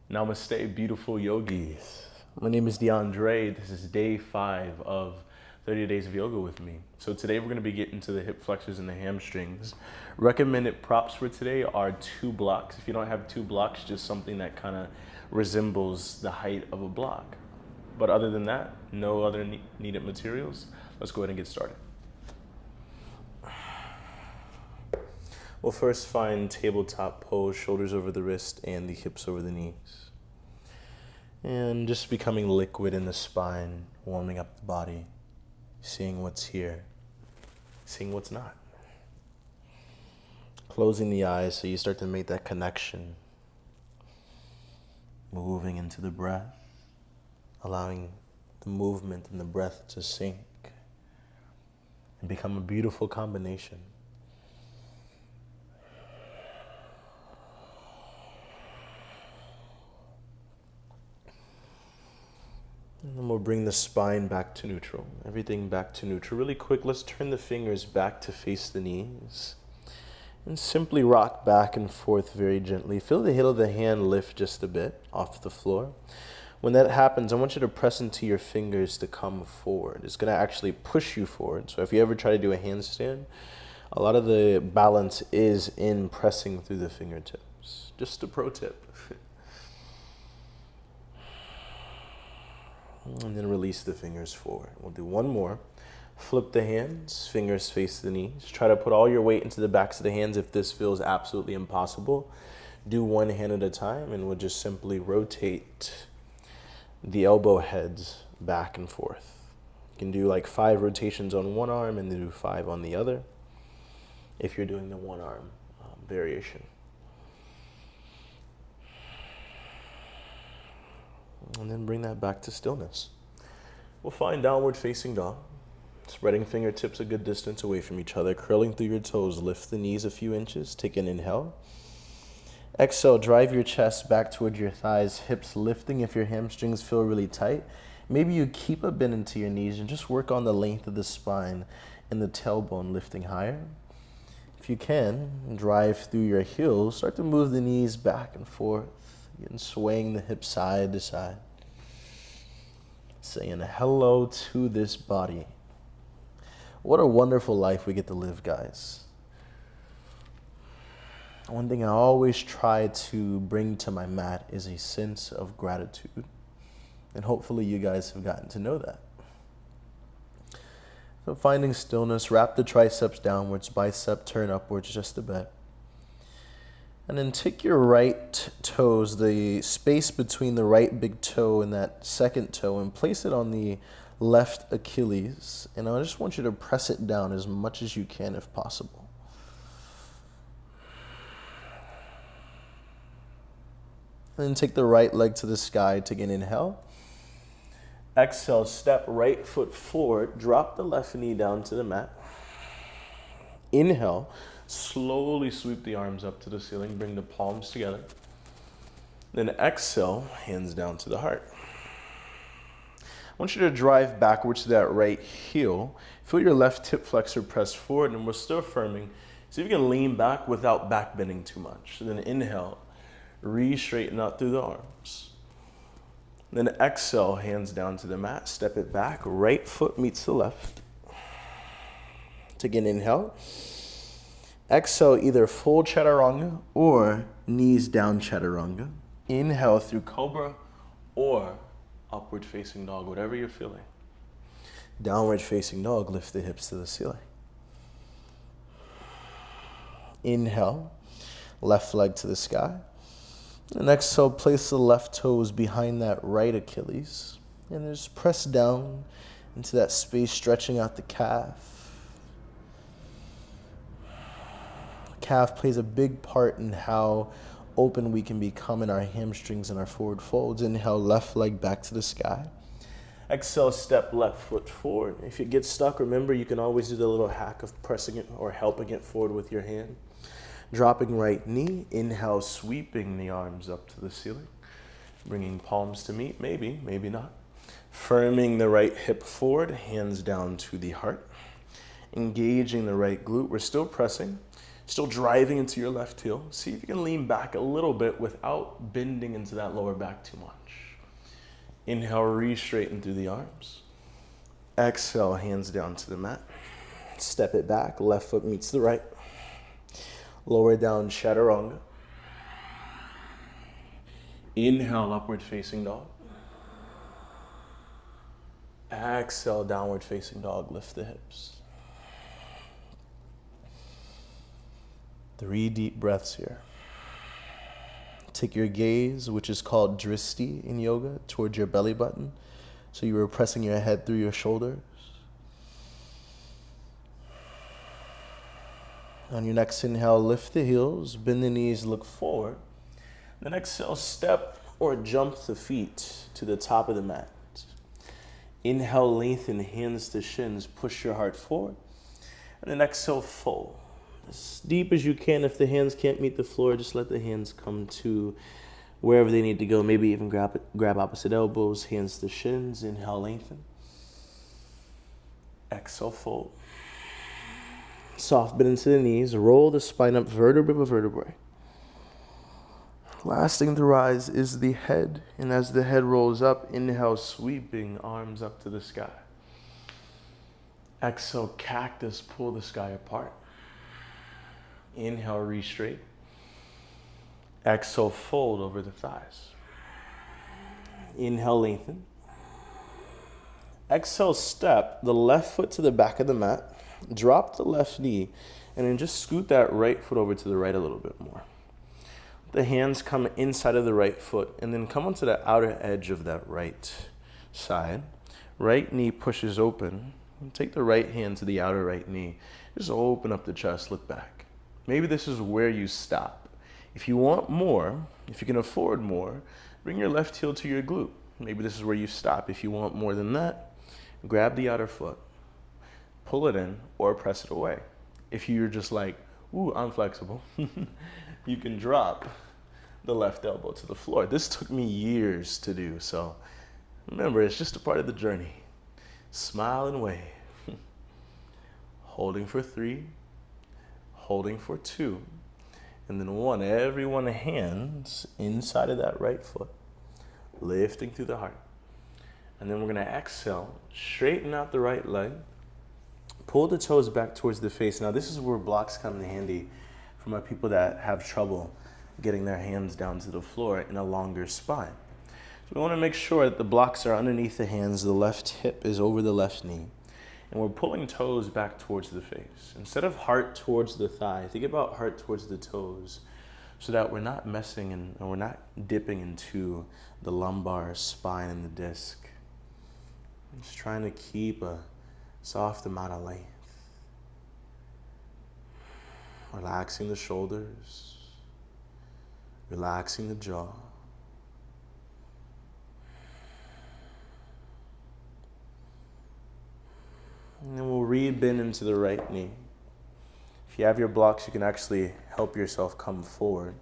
Namaste, beautiful yogis. My name is DeAndre. This is day 5 of 30 days of yoga with me. So today we're going to be getting to the hip flexors and the hamstrings. Recommended props for today are 2 blocks. If you don't have 2 blocks, just something that kind of resembles the height of a block. But other than that, no other needed materials. Let's go ahead and get started. We'll first find tabletop pose, shoulders over the wrist and the hips over the knees. And just becoming liquid in the spine, warming up the body, seeing what's here, seeing what's not. Closing the eyes so you start to make that connection. Moving into the breath, allowing the movement and the breath to sync and become a beautiful combination. And then we'll bring the spine back to neutral, everything back to neutral. Really quick, let's turn the fingers back to face the knees and simply rock back and forth very gently. Feel the heel of the hand lift just a bit off the floor. When that happens, I want you to press into your fingers to come forward. It's going to actually push you forward. So if you ever try to do a handstand, a lot of the balance is in pressing through the fingertips. Just a pro tip. And then release the fingers forward. We'll do one more. Flip the hands, fingers face the knees. Try to put all your weight into the backs of the hands if this feels absolutely impossible. Do one hand at a time, and we'll just simply rotate the elbow heads back and forth. You can do like 5 rotations on one arm and then do 5 on the other if you're doing the one arm variation. And then bring that back to stillness. We'll find downward facing dog. Spreading fingertips a good distance away from each other. Curling through your toes. Lift the knees a few inches. Take an inhale. Exhale, drive your chest back towards your thighs. Hips lifting if your hamstrings feel really tight. Maybe you keep a bend into your knees and just work on the length of the spine and the tailbone lifting higher. If you can, drive through your heels. Start to move the knees back and forth. And swaying the hips side to side. Saying hello to this body. What a wonderful life we get to live, guys. One thing I always try to bring to my mat is a sense of gratitude. And hopefully you guys have gotten to know that. So finding stillness, wrap the triceps downwards, bicep turn upwards just a bit. And then take your right toes, the space between the right big toe and that second toe, and place it on the left Achilles. And I just want you to press it down as much as you can if possible. And then take the right leg to the sky. Take an inhale. Exhale, step right foot forward. Drop the left knee down to the mat. Inhale. Slowly sweep the arms up to the ceiling, bring the palms together. Then exhale, hands down to the heart. I want you to drive backwards to that right heel. Feel your left hip flexor press forward, and we're still affirming. See if you can lean back without back bending too much. Then inhale, re-straighten out through the arms. Then exhale, hands down to the mat, step it back, right foot meets the left. Take an inhale. Exhale, either full chaturanga or knees down chaturanga. Inhale through cobra or upward facing dog, whatever you're feeling. Downward facing dog, lift the hips to the ceiling. Inhale, left leg to the sky. And exhale, place the left toes behind that right Achilles. And just press down into that space, stretching out the calf. Calf plays a big part in how open we can become in our hamstrings and our forward folds. Inhale, left leg back to the sky. Exhale, step left foot forward. If it gets stuck, remember you can always do the little hack of pressing it or helping it forward with your hand. Dropping right knee. Inhale, sweeping the arms up to the ceiling. Bringing palms to meet, maybe, maybe not. Firming the right hip forward, hands down to the heart. Engaging the right glute. We're still pressing. Still driving into your left heel. See if you can lean back a little bit without bending into that lower back too much. Inhale, re-straighten through the arms. Exhale, hands down to the mat. Step it back, left foot meets the right. Lower down, chaturanga. Inhale, upward facing dog. Exhale, downward facing dog, lift the hips. 3 deep breaths here. Take your gaze, which is called dristi in yoga, towards your belly button. So you were pressing your head through your shoulders. On your next inhale, lift the heels, bend the knees, look forward. Then exhale, step or jump the feet to the top of the mat. Inhale, lengthen, hands to shins, push your heart forward. And then exhale, fold. As deep as you can. If the hands can't meet the floor, just let the hands come to wherever they need to go. Maybe even grab opposite elbows, hands to shins. Inhale, lengthen. Exhale, fold. Soft bend into the knees. Roll the spine up vertebrae by vertebrae. Last thing to rise is the head. And as the head rolls up, inhale, sweeping arms up to the sky. Exhale, cactus, pull the sky apart. Inhale, re-straight. Exhale, fold over the thighs. Inhale, lengthen. Exhale, step the left foot to the back of the mat. Drop the left knee, and then just scoot that right foot over to the right a little bit more. The hands come inside of the right foot, and then come onto the outer edge of that right side. Right knee pushes open. Take the right hand to the outer right knee. Just open up the chest, look back. Maybe this is where you stop. If you want more, if you can afford more, bring your left heel to your glute. Maybe this is where you stop. If you want more than that, grab the outer foot, pull it in, or press it away. If you're just like, ooh, I'm flexible, you can drop the left elbow to the floor. This took me years to do, so remember, it's just a part of the journey. Smile and wave. Holding for 3, holding for 2, and then 1. Everyone hands inside of that right foot, lifting through the heart. And then we're gonna exhale, straighten out the right leg, pull the toes back towards the face. Now this is where blocks come in handy for my people that have trouble getting their hands down to the floor in a longer spine. So we wanna make sure that the blocks are underneath the hands, the left hip is over the left knee, and we're pulling toes back towards the face. Instead of heart towards the thigh, think about heart towards the toes, so that we're not messing and we're not dipping into the lumbar spine and the disc. Just trying to keep a soft amount of length. Relaxing the shoulders, relaxing the jaw. And then we'll re-bend into the right knee. If you have your blocks, you can actually help yourself come forward.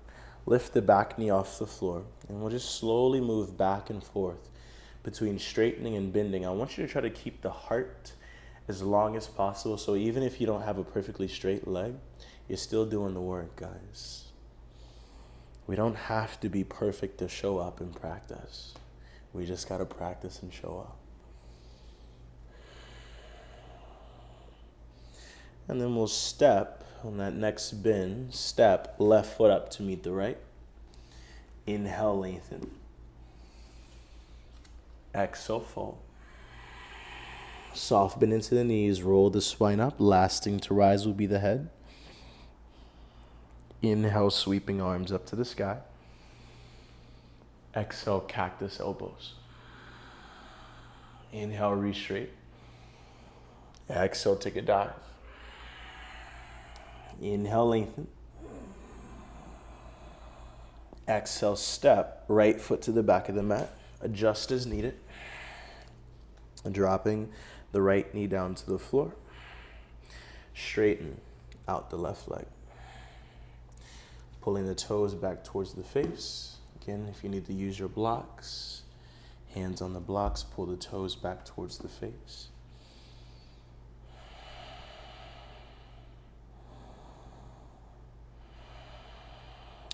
Lift the back knee off the floor, and we'll just slowly move back and forth between straightening and bending. I want you to try to keep the heart as long as possible, so even if you don't have a perfectly straight leg, you're still doing the work, guys. We don't have to be perfect to show up and practice. We just gotta practice and show up. And then we'll step on that next bend, step left foot up to meet the right. Inhale, lengthen. Exhale, fold. Soft bend into the knees, roll the spine up. Last thing to rise will be the head. Inhale, sweeping arms up to the sky. Exhale, cactus elbows. Inhale, re-straight. Exhale, take a dive. Inhale, lengthen. Exhale, step right foot to the back of the mat. Adjust as needed. Dropping the right knee down to the floor. Straighten out the left leg. Pulling the toes back towards the face. Again, if you need to use your blocks, hands on the blocks, pull the toes back towards the face.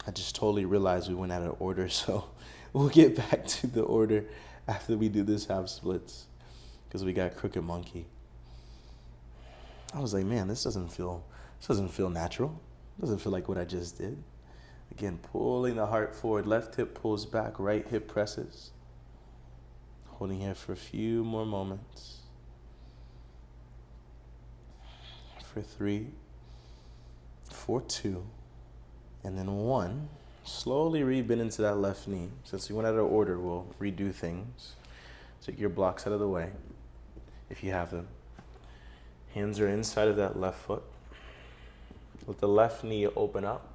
I just totally realized we went out of order, so we'll get back to the order after we do this half splits, because we got crooked monkey. I was like, man, this doesn't feel natural. It doesn't feel like what I just did. Again, pulling the heart forward, left hip pulls back, right hip presses. Holding here for a few more moments. For 3, for 2, and then 1. Slowly rebend into that left knee. Since we went out of order, we'll redo things. Take your blocks out of the way, if you have them. Hands are inside of that left foot. Let the left knee open up.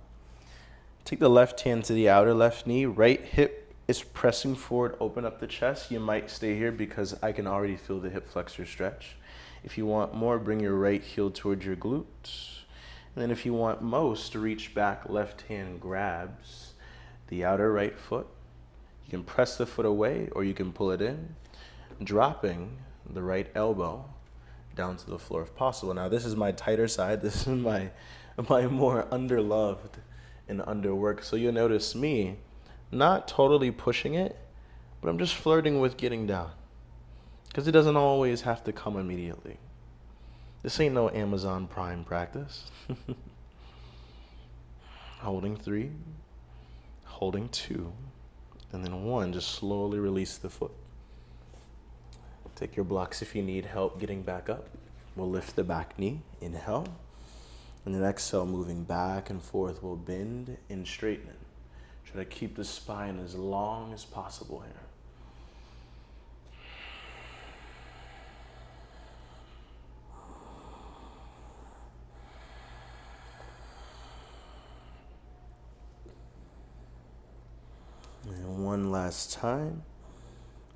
Take the left hand to the outer left knee. Right hip is pressing forward, open up the chest. You might stay here because I can already feel the hip flexor stretch. If you want more, bring your right heel towards your glutes. And then if you want most, reach back, left hand grabs the outer right foot. You can press the foot away or you can pull it in, dropping the right elbow down to the floor if possible. Now this is my tighter side. This is my more underloved and underworked. So you'll notice me not totally pushing it, but I'm just flirting with getting down. Because it doesn't always have to come immediately. This ain't no Amazon Prime practice. Holding 3, holding 2, and then 1, just slowly release the foot. Take your blocks if you need help getting back up. We'll lift the back knee, inhale, and then exhale, moving back and forth. We'll bend and straighten. Try to keep the spine as long as possible here. And one last time,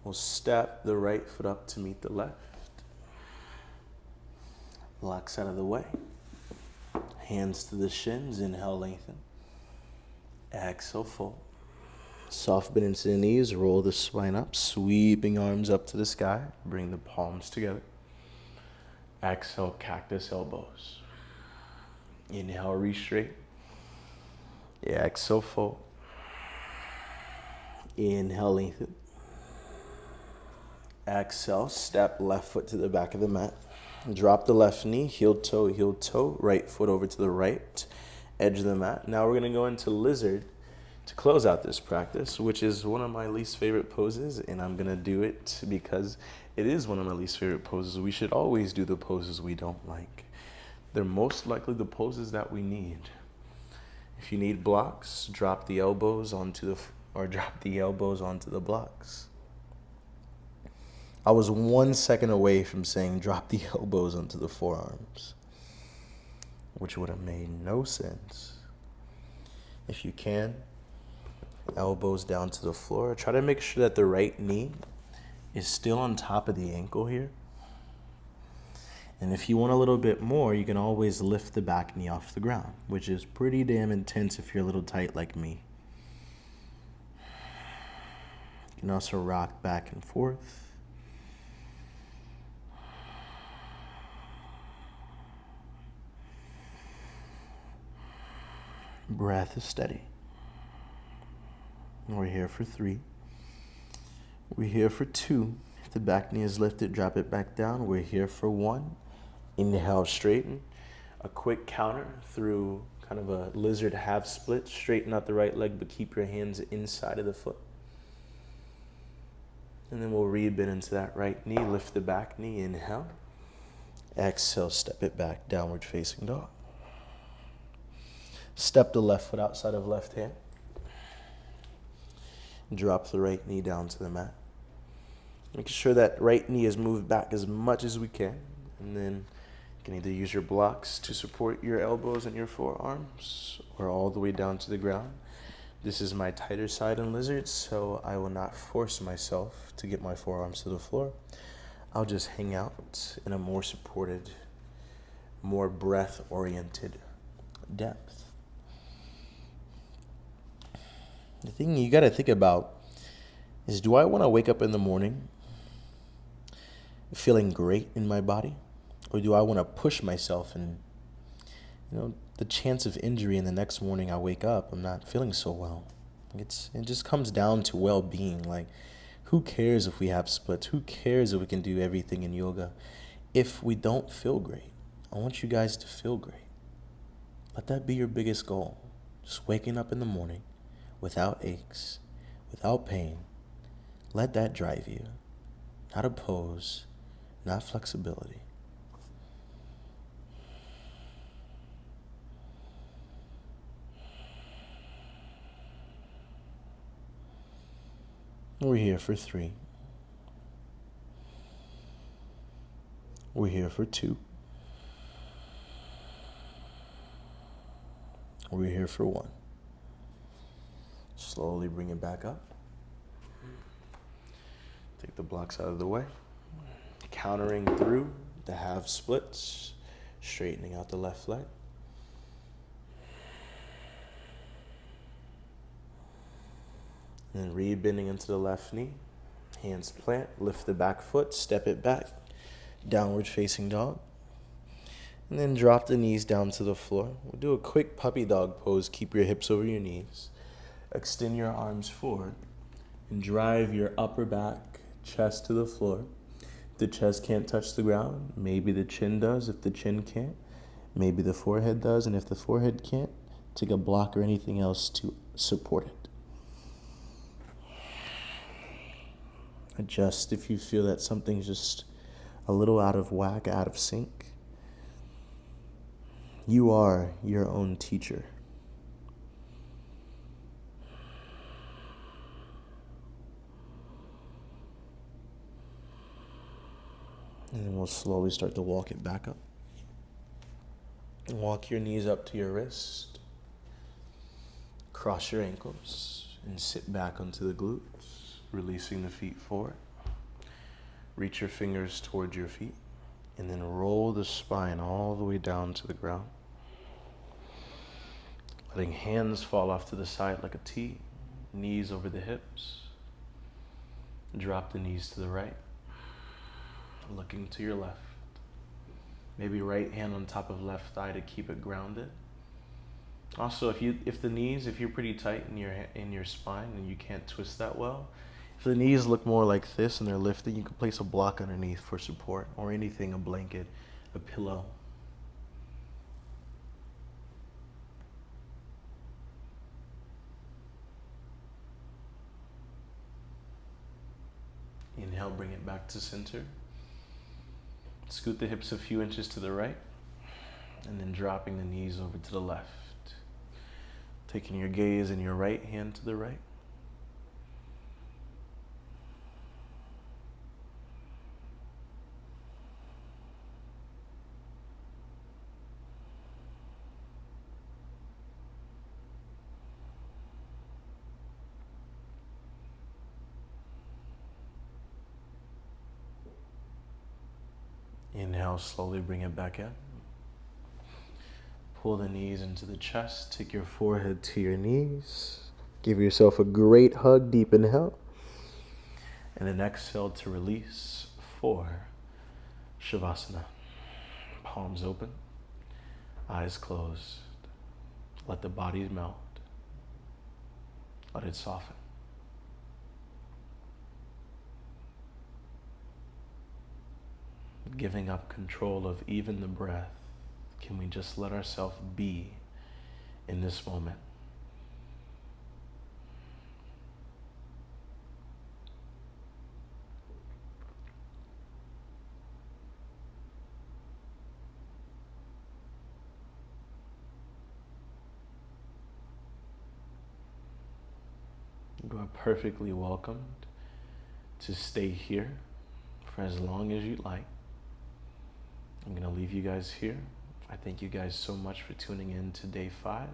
we'll step the right foot up to meet the left. Blocks out of the way. Hands to the shins, inhale, lengthen. Exhale, fold. Soft bend into the knees, roll the spine up, sweeping arms up to the sky. Bring the palms together. Exhale, cactus elbows. Inhale, re-straighten. Exhale, fold. Inhale, lengthen. Exhale, step left foot to the back of the mat. Drop the left knee, heel toe, right foot over to the right edge of the mat. Now we're going to go into lizard to close out this practice, which is one of my least favorite poses, and I'm going to do it because it is one of my least favorite poses. We should always do the poses we don't like. They're most likely the poses that we need. If you need blocks, drop the elbows onto the blocks. I was 1 second away from saying drop the elbows onto the forearms, which would have made no sense. If you can, elbows down to the floor. Try to make sure that the right knee is still on top of the ankle here. And if you want a little bit more, you can always lift the back knee off the ground, which is pretty damn intense if you're a little tight like me. You can also rock back and forth. Breath is steady. We're here for 3. We're here for 2. If the back knee is lifted, drop it back down. We're here for 1. Inhale, straighten. A quick counter through kind of a lizard half split. Straighten out the right leg, but keep your hands inside of the foot. And then we'll re-bend into that right knee. Lift the back knee, inhale. Exhale, step it back, downward facing dog. Step the left foot outside of left hand. Drop the right knee down to the mat. Making sure that right knee is moved back as much as we can. And then you can either use your blocks to support your elbows and your forearms or all the way down to the ground. This is my tighter side in lizard, so I will not force myself to get my forearms to the floor. I'll just hang out in a more supported, more breath-oriented depth. The thing you got to think about is, do I want to wake up in the morning feeling great in my body? Or do I want to push myself and, the chance of injury and the next morning I wake up, I'm not feeling so well. It just comes down to well-being. Like, who cares if we have splits? Who cares if we can do everything in yoga if we don't feel great? I want you guys to feel great. Let that be your biggest goal. Just waking up in the morning without aches, without pain. Let that drive you. Not a pose, not flexibility. We're here for 3. We're here for 2. We're here for 1. Slowly bring it back up. Take the blocks out of the way. Countering through the half splits, straightening out the left leg. And then re-bending into the left knee. Hands plant, lift the back foot, step it back. Downward facing dog. And then drop the knees down to the floor. We'll do a quick puppy dog pose. Keep your hips over your knees. Extend your arms forward. And drive your upper back, chest to the floor. If the chest can't touch the ground, maybe the chin does. If the chin can't, maybe the forehead does. And if the forehead can't, take a block or anything else to support it. Adjust if you feel that something's just a little out of whack, out of sync. You are your own teacher. And then we'll slowly start to walk it back up. And walk your knees up to your wrist. Cross your ankles and sit back onto the glutes, releasing the feet forward. Reach your fingers towards your feet and then roll the spine all the way down to the ground. Letting hands fall off to the side like a T, knees over the hips. Drop the knees to the right, looking to your left. Maybe right hand on top of left thigh to keep it grounded. Also, if you're pretty tight in your spine and you can't twist that well, if the knees look more like this and they're lifted, you can place a block underneath for support or anything, a blanket, a pillow. Inhale, bring it back to center. Scoot the hips a few inches to the right, and then dropping the knees over to the left. Taking your gaze in your right hand to the right. Inhale, slowly bring it back in. Pull the knees into the chest. Take your forehead to your knees. Give yourself a great hug. Deep inhale. And then exhale to release for Shavasana. Palms open. Eyes closed. Let the body melt. Let it soften. Giving up control of even the breath. Can we just let ourselves be in this moment? You are perfectly welcomed to stay here for as long as you'd like. I'm going to leave you guys here. I thank you guys so much for tuning in to day 5.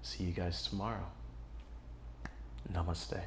See you guys tomorrow. Namaste.